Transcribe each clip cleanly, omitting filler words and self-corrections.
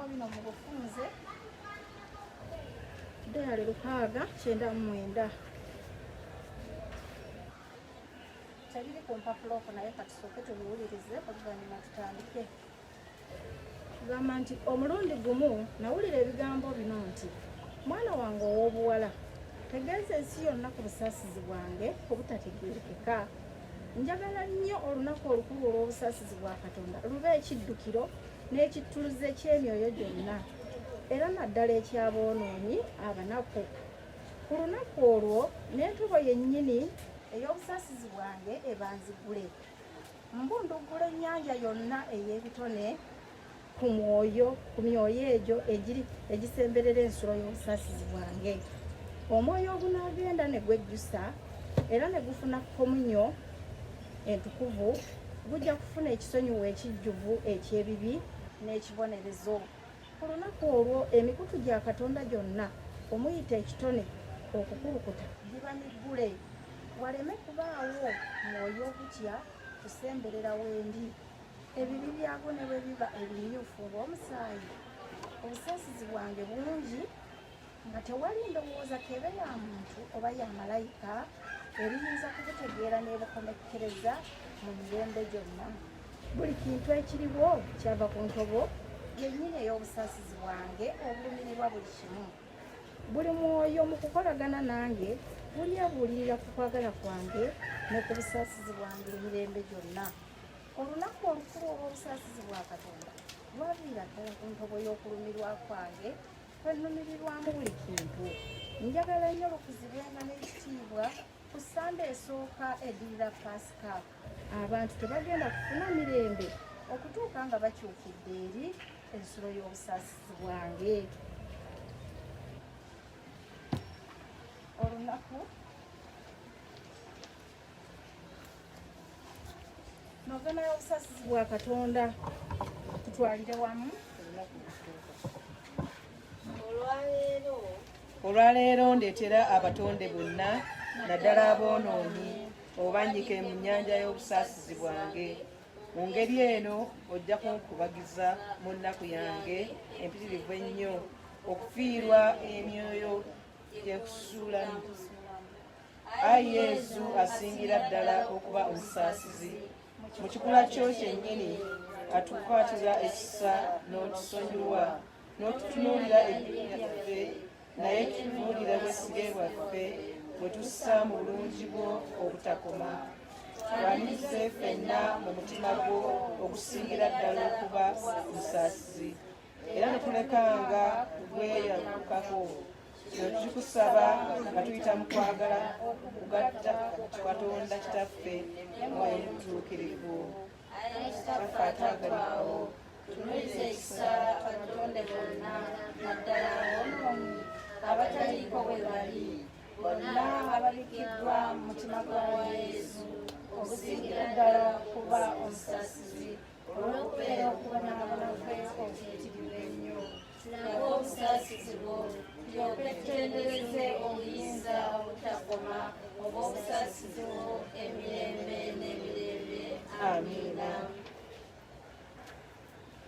bino mu bufunze dayali 699 tabiri ku mpapula okwo naye katusooke tubiwulirize oluvannyuma tutandike. Gamba nti omulundi gumu nawulira ebigambo bino nti mwana wange ow'obuwala tegeeza ensi yonna ku busaasizi bwange obutategeerekeka. Njagala nnyo olunaku olukulu olw'obusaasizi bwa Katonda lube ekiddukiro n'ekittuluze ky'emyoyo gyonna era naddala ekyaboonoonyi abanaku. Ku lunaku olwo n'entobo yennyini ey'obusaasizi bwange ebanzigule. Mbunduggula ennyanja yonna ey'ebitone ku myoyo egyo egisemberera ensulo y'obusaasizi bwange. Omwoyo ogunaagenda ne gwejjusa era ne gufuna komunyo entukuvu gujja kufuna ekisonyiwo ekijjuvu eky'ebibi n'ekibonerezo. Ku lunaku olwo emikutu gya Katonda gyonna omuyita ekitone okukulukuta giba miggule, waleme kubaawo mwoyo ogutya kusemberera wendi. Ebibi byagwo ne bwe biba ebimyufu ng'omusaayi, obusaasizi bwange bungi nga tewali ndowooza kebe ya muntu oba ya malayika eriyinza kubutegeera n'ebukomekkereza mu mirembe gyonna. Buli kintu ekiriwo kyava ku ntobo yennyini ey'obusaasizi bwange obulumirirwa buli kimu. Buli mwoyo mu kukolagana nange bulyebuulirira ku kwagala kwange ne ku busaasizi bwange emirembe gyonna. Olunaku olukulu olw'obusaasizi bwa Katonda lwaviira ddala ku ntobo y'okulumirwa kwange kwenumirirwamu buli kintu. Njagala nnyo lukuzibwenga n'ekitiibwa ku ssande esooka eddirira Pasika. Abantu tebagenda kufuna mirembe okutuuka nga bakyukidde eri ensulo y'obusaasizi bwange. Olunaku novena y'obusaasizi bwa Katonda tutwalire wamu. Olwaleero ndeetera abatonde bonna naddala aboonoonyi obanjike mu nnyanja y'obusaasizi bwange. Mu ngeri eno ojja kunkubagiza mu nnaku yange empitirivu ennyo okufiirwa emyoyo gyekusuulamu. Ayi Yesu asingira ddala okuba omusaasizi, mu kikula kyo kyennyini atukwatira ekisa n'otusonyiwa n'otutunuulira ebibi byaffe, naye tutunuulira bwesige bwaffe bwe tussa mu bulungi bwo obutakoma. Twanirize ffenna mu mutima gwo okusingira ddala okuba omusaasizi, era ne tulekanga kugweyakukako. Kino tukikusaba nga tuyita mu kwagala kugatta Katonda Kitaffe Mwoyo Mutuukirivu. Kitaffe atwagalirawo, tunulize ekisa abatonde bonna naddala aboonoonyi abataliiko bwe bali, bonna ababikiddwa mu mutima gwa Yesu, okusingira ddala okuba omusaasizi olw'okubeera okubonaabona kwe okuyitirivu ennyo. Tulabe obusaasizi bwo tulyoke tutendereze obuyinza obutakoma obw'obusaasizi bwo emirembe n'emirembe. Amiina.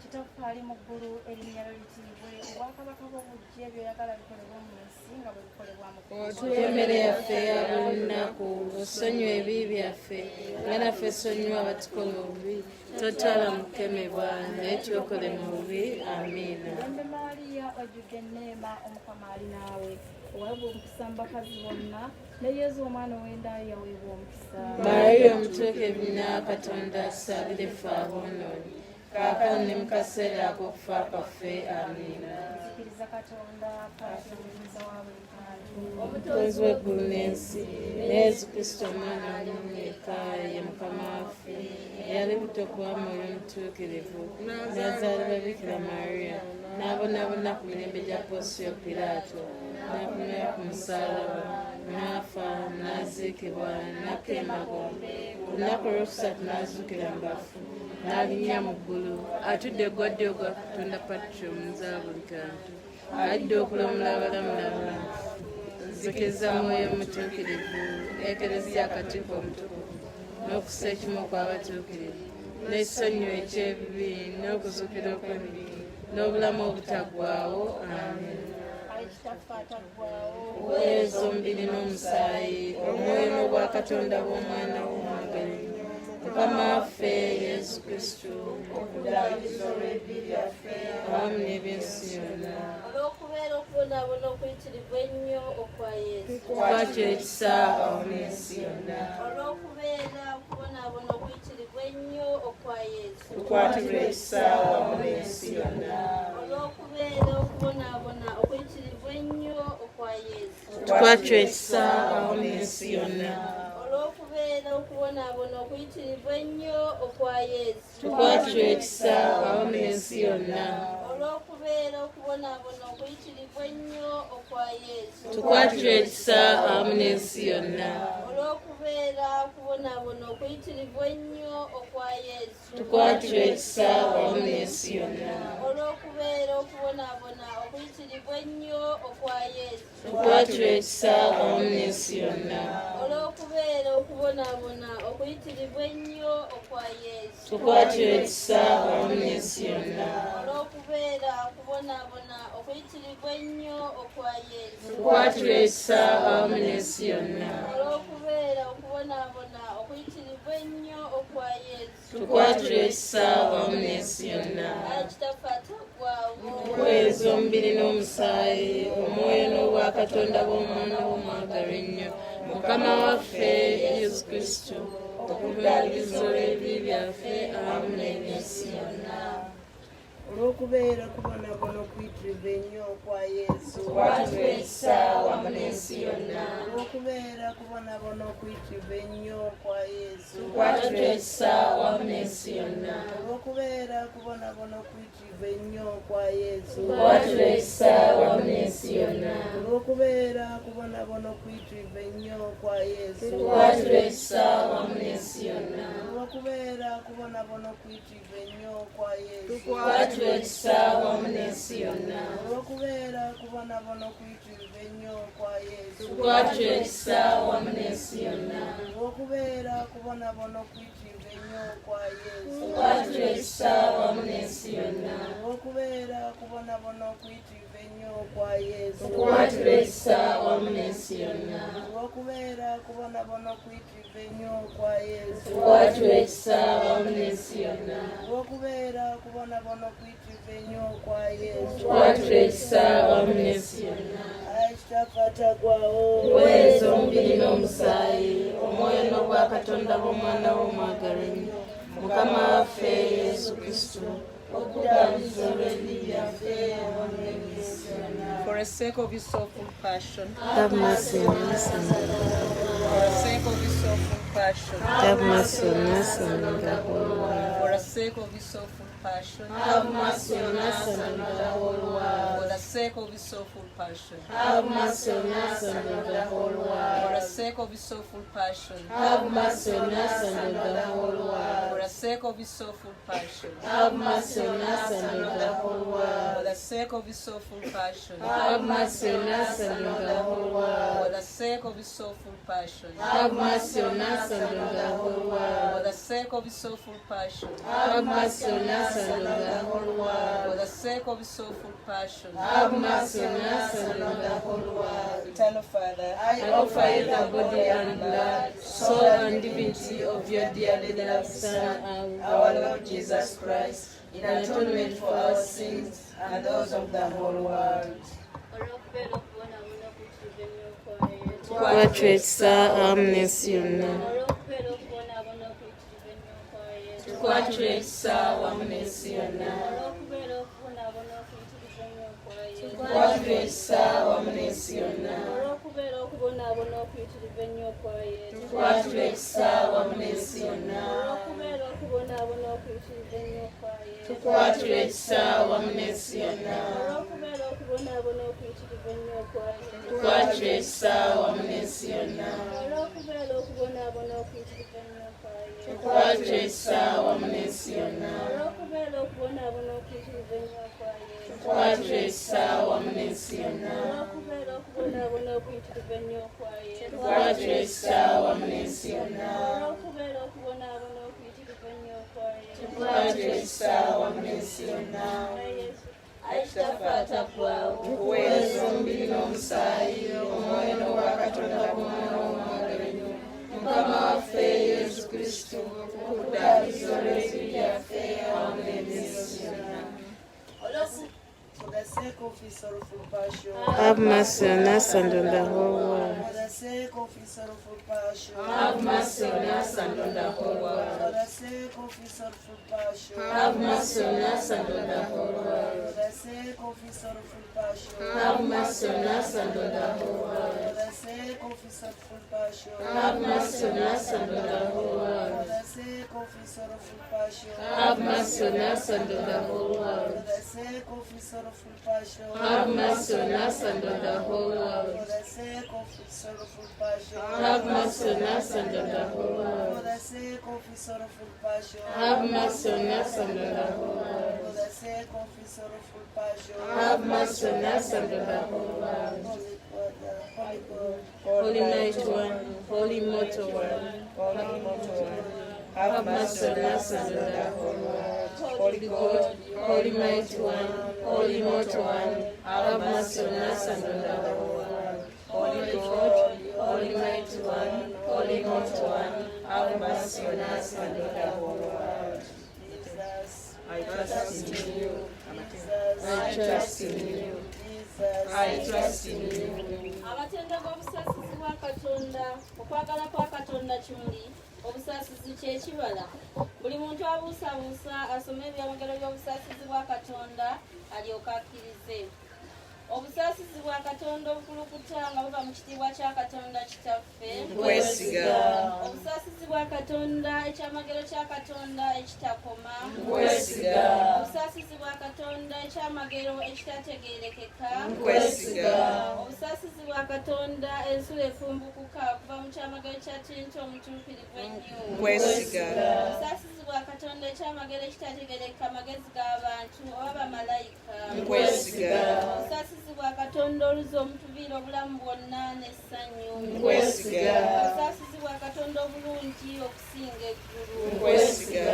Kitaffe ali mu ggulu, erinnya lyo litiibwe, obwakabaka bwo bujje, by'oyagala bikolebwa mu nsi nga bwe bikolebwa mu ggulu. Otuwe emmere yaffe eya buli lunaku, osonyiwe ebibi byaffe nga naffe tusonyiwa abatukola obubi, totwala mu kukemebwa naye tulokole mu bubi. Amiina. Lembe Maaliya wajjudde enneema, Omukama ali naawe, oweebwa omukisa mu bakazi bonna, ne Yesu omwana ow'endaaya yaweebwa omukisa. Maaliya omutuukirivu nnya Katonda, tusabire ffe aboonoonyi kaakano ne mu kaseera ak'okufa kwaffe. Amiina. Nzikiriza Katonda, Taata omuyinza wa buli kantu, omutonzi w'eggulu n'ensi, ne Yesu Kristo omwana w'omu yekka ye Mukama waffe, eyali buto kuba Mwoyo Omutuukirivu, n'azaalibwa Bikira Maariya, n'abonaabona ku mirembe gya Ponsiyo Piraato, n'akomera ku musaalaba, n'afa, n'aziikibwa, n'akka emagombe, ku lunaku olwokusatu n'azuukira mu bafu, n'alinnya mu ggulu, atudde eggwadde gwa Katonda Patro omuza buli kantu, adda okulamula abalamu n'abafu. Nzikiriza Mwoyo Omutuukirivu, Ekereziya Katiiko Omutukuvu, n'okussa ekimu kw'abatuukirivu, n'ekisonyiwo eky'ebibi, n'okuzuukira okw'emibiri, n'obulamu obutaggwaawo. Amen. Ayi Kitaffe ataggwaawo, Oweezo omubiri n'omusaayi, omwoyo n'obwa Katonda bw'omwana w'omwagala ennyo, Mukama waffe Yesu Kristo, okuddaabiriza olw'ebibi byaffe awamu n'eby'ensi yonna. olw'okubeera okubonaabona okuyitirivu ennyo okwa Yesu. Tukwatira ekisa awamu n'ensi yonna. olw'okubeera okubonaabona okuyitirivu ennyo okwa Yesu. Tukwatirwa ekisa awamu n'ensi yonna. olw'okubeera okubonaabona okuyitirivu ennyo okwa Yesu. Tukwatira ekisa awamu n'ensi yonna. olw'okubeera okubonaabona okuyitirivu ennyo okwa Yesu. Tukwatira ekisa awamu n'ensi yonna. olw'okubeera okubonaabona okuyitirivu ennyo okwa Yesu. Tukwatira ekisa awamu n'ensi yonna. olw'okubeera okubonaabona okuyitirivu ennyo okwa Yesu. Tukwatira ekisa awamu n'ensi yonna. olw'okubeera okubonaabona okuyitirivu ennyo okwa Yesu. Tukwatira ekisa awamu n'ensi yonna. olw'okubeera okubonaabona okuyitirivu ennyo okwa Yesu. Tukwatira ekisa awamu n'ensi yonna. olw'okubeera okubonaabona okuyitirivu ennyo okwa Yesu. Tukwatira ekisa awamu n'ensi yonna. olw'okubeera okubonaabona okuyitirivu ennyo okwa Yesu. Tukwatira ekisa awamu n'ensi yonna. Ayi Kitaffe ataggwaawo, Oweezo omubiri n'omusaayi, omwoyo n'obwa Katonda bw'omwana w'omwagala ennyo, Mukama waffe Yesu Kristo, okuddaabiriza olw'ebibi byaffe awamu n'eby'ensi yonna. olw'okubeera kubonaabona okuyitirivu ennyo okwa Yesu. Tukwatira ekisa awamu n'ensi yonna. olw'okubeera kubonaabona okuyitirivu ennyo okwa Yesu. Tukwatira ekisa awamu n'ensi yonna. olw'okubeera kubonaabona okuyitirivu ennyo okwa Yesu. Tukwatira ekisa awamu n'ensi yonna. olw'okubeera kubonaabona okuyitirivu ennyo okwa Yesu. Tukwatira ekisa awamu n'ensi yonna. olw'okubeera kubonaabona okuyitirivu ennyo okwa Yesu. Tukwatira ekisa awamu n'ensi yonna. olw'okubeera kubonaabona okuyitirivu ennyo okwa Yesu. Tukwatira ekisa awamu n'ensi yonna. olw'okubeera kubonaabona okuyitirivu ennyo okwa Yesu. Tukwatira ekisa awamu n'ensi yonna. olw'okubeera kubonaabona okuyitirivu ennyo okwa Yesu. Tukwatira ekisa awamu n'ensi yonna. olw'okubeera kubonaabona okuyitirivu ennyo okwa Yesu. Tukwatira ekisa awamu n'ensi yonna. olw'okubeera kubonaabona okuyitirivu ennyo okwa Yesu. Tukwatira ekisa awamu n'ensi yonna. Ayi Kitaffe ataggwaawo, Oweezo omubiri n'omusaayi, omwoyo n'obwa Katonda bw'omwana w'omwagala ennyo, Mukama waffe Yesu Kristo, okuddaabiriza olw'ebibi byaffe awamu n'eby'ensi yonna. For the sake of his soulful passion, Have mercy on us and for the sake of his soulful passion, have mercy on us and on the whole world. for the sake of his soulful passion, Have mercy on us and on the whole world. for the sake of his soulful passion, Have mercy on us and on the whole for world. the sake of his soulful passion, Have mercy on us and on the whole world. for the sake of his soulful passion, Have mercy on us and on the whole for world. the sake of his soulful passion, Have mercy on us and on the whole world. for the sake of his soulful passion, Have mercy on us and on the whole for world. the sake of his soulful passion, Have mercy on us and on the whole world. for the sake of his soulful passion. Have mercy on us and on the whole world. Eternal Father, I offer you the body and blood, soul and divinity of your dearly loved Son, our Lord Jesus Christ, in atonement for our sins and those of the whole world. olw'okubeera okubonaabona okuyitirivu ennyo okwa Yesu. Tukwatira ekisa awamu n'ensi yonna. olw'okubeera okubonaabona okuyitirivu ennyo okwa Yesu. Tukwatira ekisa awamu n'ensi yonna. olw'okubeera okubonaabona okuyitirivu ennyo okwa Yesu. Tukwatira ekisa awamu n'ensi yonna. olw'okubeera okubonaabona okuyitirivu ennyo okwa Yesu. Tukwatira ekisa awamu n'ensi yonna. olw'okubeera okubonaabona okuyitirivu ennyo okwa Yesu. Tukwatira ekisa awamu n'ensi yonna. olw'okubeera okubonaabona okuyitirivu ennyo okwa Yesu. Tukwatira ekisa awamu n'ensi yonna. olw'okubeera okubonaabona okuyitirivu ennyo okwa Yesu. Tukwatira ekisa awamu n'ensi yonna. olw'okubeera okubonaabona okuyitirivu ennyo okwa Yesu. Tukwatira ekisa awamu n'ensi yonna. olw'okubeera okubonaabona okuyitirivu ennyo okwa Yesu. Tukwatira ekisa awamu n'ensi yonna. olw'okubeera okubonaabona okuyitirivu ennyo okwa Yesu. Tukwatira ekisa awamu n'ensi yonna. Ayi Yesu ekitafaatagwawo uwezo mbiri n'omusaayi omwoyo n'obwakatonda bw'omwana w'omwagalennyo mukama waffe yesu kristo okuddaabiriza olw'ebibi byaffe awamu n'eby'ensi yonna. For the sake of his sorrowful passion. Have mercy on us and on the whole world. For the sake of his sorrowful passion. Have mercy on us and on the whole world. For the sake of his sorrowful passion. Have mercy on us and on the whole world. For the sake of his sorrowful passion. Have mercy on us and on the whole world. For the sake of his sorrowful passion. Have mercy on us and on the whole world. For the sake of his sorrowful passion. Have mercy on us and on the whole For world. the sake of his sorrowful passion. Have mercy on us and on the whole world. For the sake of his sorrowful passion. Have mercy on us and on the whole For world. the sake of his sorrowful passion. Have mercy on us and on the whole world. For the sake of his sorrowful passion. Have mercy on us and on the whole world. Holy God, Holy Mighty One, Holy Immortal One, have mercy on us and on the whole world. Holy God, Holy Mighty One, Holy Immortal One, have mercy on us and on the whole world. Holy God, Holy Mighty One, Holy Immortal One, have mercy on us and on the whole world. Jesus, I trust in you. Jesus, I trust in you. Jesus, I trust in you. amatenda g'obusaasizi bwa katonda okwagala kwa katonda kimuli obusaasizi kyekibala buli muntu abuusabuusa asome ebyamagero by'obusaasizi bwa katonda alyoka akkirize. Obusaasizi bwa katonda obukulukuta nga buva mu kitiibwa kya katonda kitaffe Nkwesiga. obusaasizi bwa katonda ekyamagero kya katonda ekitakoma Nkwesiga. obusaasizi bwa katonda ekyamagero ekitategeerekeka Nkwesiga. obusaasizi bwa katonda ensula efumbukuka kuva mu kyamagero kya tinta omutuukirivu ennyo Nkwesiga. obusaasizi bwa katonda ekyamagero ekitategeerekeka magezi g'abantu oba bamalayika Nkwesiga. obusaasizi bwa katonda oluzi omutuviira obulamu bwonna n'essanyu Nkwesiga. obusaasizi bwa katonda obulungi okusinga eggulu Nkwesiga.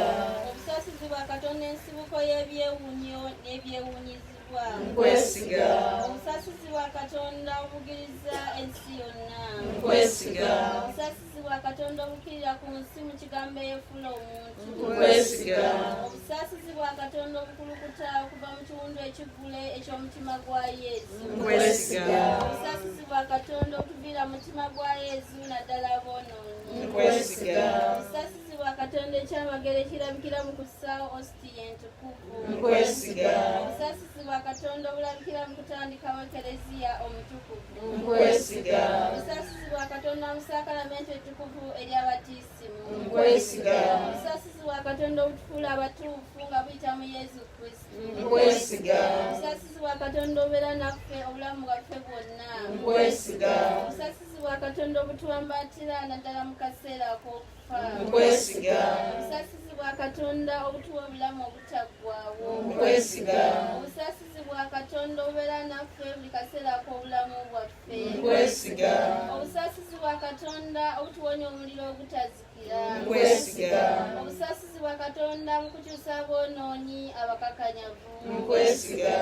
obusaasizi bwa katonda ensibuko y'ebyewunyo n'ebyewunyizibwa Nkwesiga. obusaasizi bwa katonda obugiriza ensi yonna Nkwesiga. obusaasizi bwa katonda obukirira ku nsi mu kigambo eyeefula omuntu Nkwesiga. obusaasizi bwa katonda obukulukuta okuva mu kiwundu ekiggule eky'omutima gwa yesu Nkwesiga. obusaasizi bwa katonda obutuviira mu mutima gwa yesu naddala aboonoonyi Nkwesiga. obusaasizi bwa katonda ekyamagero ekirabikira mu kussaawo ositiya entukuvu Nkwesiga. obusaasizi bwa katonda obulabikira mu kutandikawo ekereziya omutukuvu Nkwesiga. obusaasizi bwa katonda mu saakalamenti ettukuvu ery'abatiisimu Nkwesiga. obusaasizi bwa katonda obutufuula abatuufu nga buyita mu yesu kristo Nkwesiga. obusaasizi bwa katonda obeera naffe obulamu bwaffe bwonna Nkwesiga. obusaasizi bwa katonda obutuwambaatira naddala mu kaseera ak'okufa Nkwesiga. obusaasizi bwa katonda obutuwa obulamu obutaggwaawo Nkwesiga. obusaasizi bwa katonda obubeera naffe buli kaseera ak'obulamu bwaffe Nkwesiga. obusaasizi bwa katonda obutuwonya omuliro ogutazikira Nkwesiga. obusaasizi bwa katonda mu kukyusa aboonoonyi abakakanyavu Nkwesiga.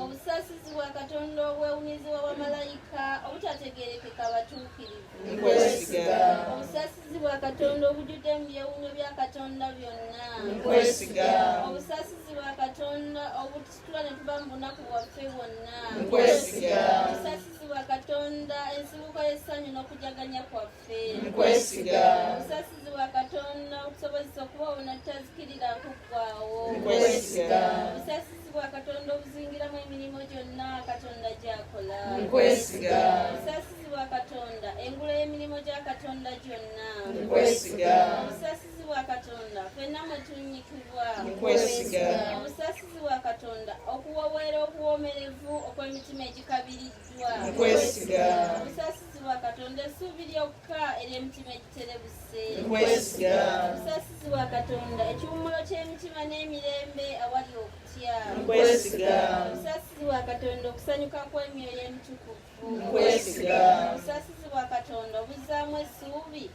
obusaasizi bwa katonda obwewunyizibwa bwamalayika obutategeerekeka batuukirivu Nkwesiga. obusaasizi bwa katonda obujjudde mu byewunyo bya katonda byonna Nkwesiga. obusaasizi bwa katonda obutusitula ne tuba mu bunaku bwaffe bwonna Nkwesiga. obusaasizi bwa katonda ensibuko y'essanyu n'okujaganya kwaffe Nkwesiga. obusaasizi bwa katonda obutusobozesa okuba obuna tutazikirira kuggwaawo Nkwesiga. obusaasizi bwa katonda obuzingiramu emirimu gyonna katonda gy'akola Nkwesiga. obusaasizi bwa katonda engula y'emirimu gya katonda gyonna Nkwesiga. obusaasizi bwa katonda ffenna mwe tunnyikibwa Nkwesiga. obusaasizi bwa katonda okuwoweera okuwoomerevu okw'emitima egikabiriddwa Nkwesiga. obusaasizi bwa katonda essuubi lyokka ery'emitima egiterebuse Nkwesiga. obusaasizi bwa katonda ekiwummulo ky'emitima n'emirembe awali okutya Nkwesiga. obusaasizi bwa katonda okusanyuka kw'emyoyo emitukuvu Nkwesiga. obusaasizi bwa katonda obuzzaamu essuubi